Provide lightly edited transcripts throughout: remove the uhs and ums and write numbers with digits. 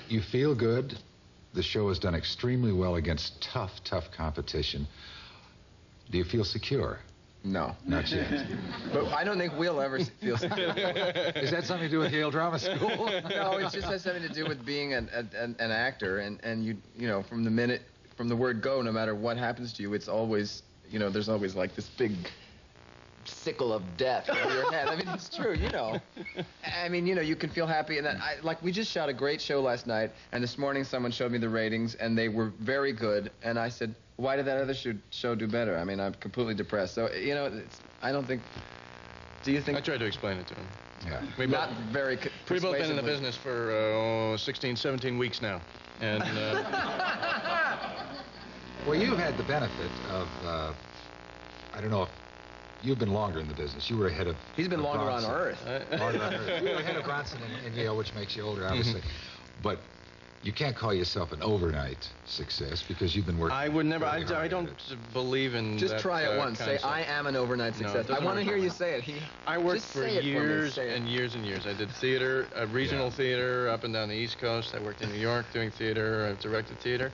You feel good. The show has done extremely well against tough competition. Do you feel secure? No. Not yet. But I don't think we'll ever feel secure. Is that something to do with Yale Drama School? No, it just has something to do with being an actor, and you know, from the word go, no matter what happens to you, it's always, you know, there's always like this big sickle of death over your head. I mean, it's true, you know. I mean, you know, you can feel happy, and like we just shot a great show last night, and this morning someone showed me the ratings, and they were very good, and I said, why did that other show do better? I mean, I'm completely depressed. So, you know, I don't think. Do you think? I tried to explain it to him. Yeah. Not very persuasively. We've both been in the business for 16, 17 weeks now, and. Well, you've had the benefit of. I don't know if. You've been longer in the business. You were ahead of. He's been longer Bronson. on Earth. Longer on Earth. You were ahead of Bronson in Yale, which makes you older, obviously. But you can't call yourself an overnight success because you've been working. I would never. I don't believe in. Just that, try it once. concept. Say, I am an overnight success. I want to hear you say it. I worked for years and years and years. I did theater, regional theater up and down the East Coast. I worked in New York doing theater. I've directed theater.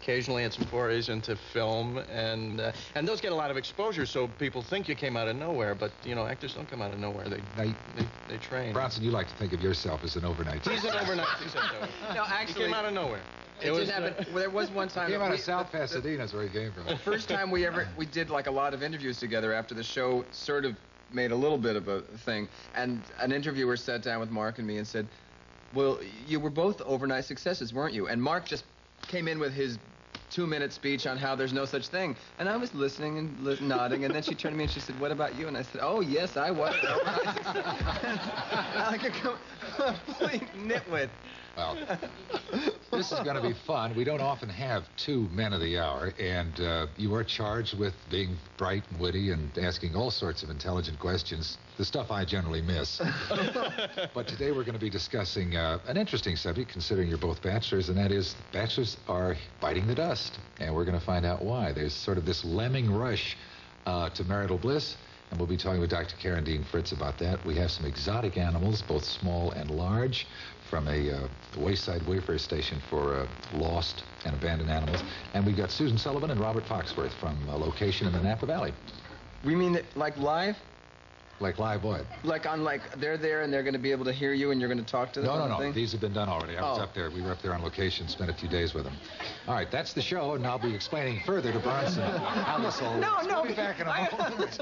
Occasionally had some forays into film, and those get a lot of exposure, so people think you came out of nowhere, but, you know, actors don't come out of nowhere. They train. Bronson, you like to think of yourself as an overnight success. He's an overnight success. No, actually. He came out of nowhere. It didn't happen. Well, there was one time. He came out of South Pasadena, is where he came from. The first time we did like a lot of interviews together after the show sort of made a little bit of a thing, and an interviewer sat down with Mark and me and said, well, you were both overnight successes, weren't you? And Mark just came in with his 2-minute speech on how there's no such thing. And I was listening and nodding, and then she turned to me and she said, what about you? And I said, oh, yes, I was. Like a complete nitwit. Well, this is going to be fun. We don't often have two men of the hour, and you are charged with being bright and witty and asking all sorts of intelligent questions, the stuff I generally miss. But today we're going to be discussing an interesting subject, considering you're both bachelors, and that is bachelors are biting the dust, and we're going to find out why. There's sort of this lemming rush to marital bliss, and we'll be talking with Dr. Karen Dean Fritz about that. We have some exotic animals, both small and large, from a wayside wayfare station for lost and abandoned animals. And we've got Susan Sullivan and Robert Foxworth from a location in the Napa Valley. We mean that, like live? Like live what? Like on, like, they're there and they're going to be able to hear you and you're going to talk to them? No. These have been done already. I was up there. We were up there on location, spent a few days with them. All right, that's the show, and I'll be explaining further to Bronson how this all works. No. We'll be back in a moment.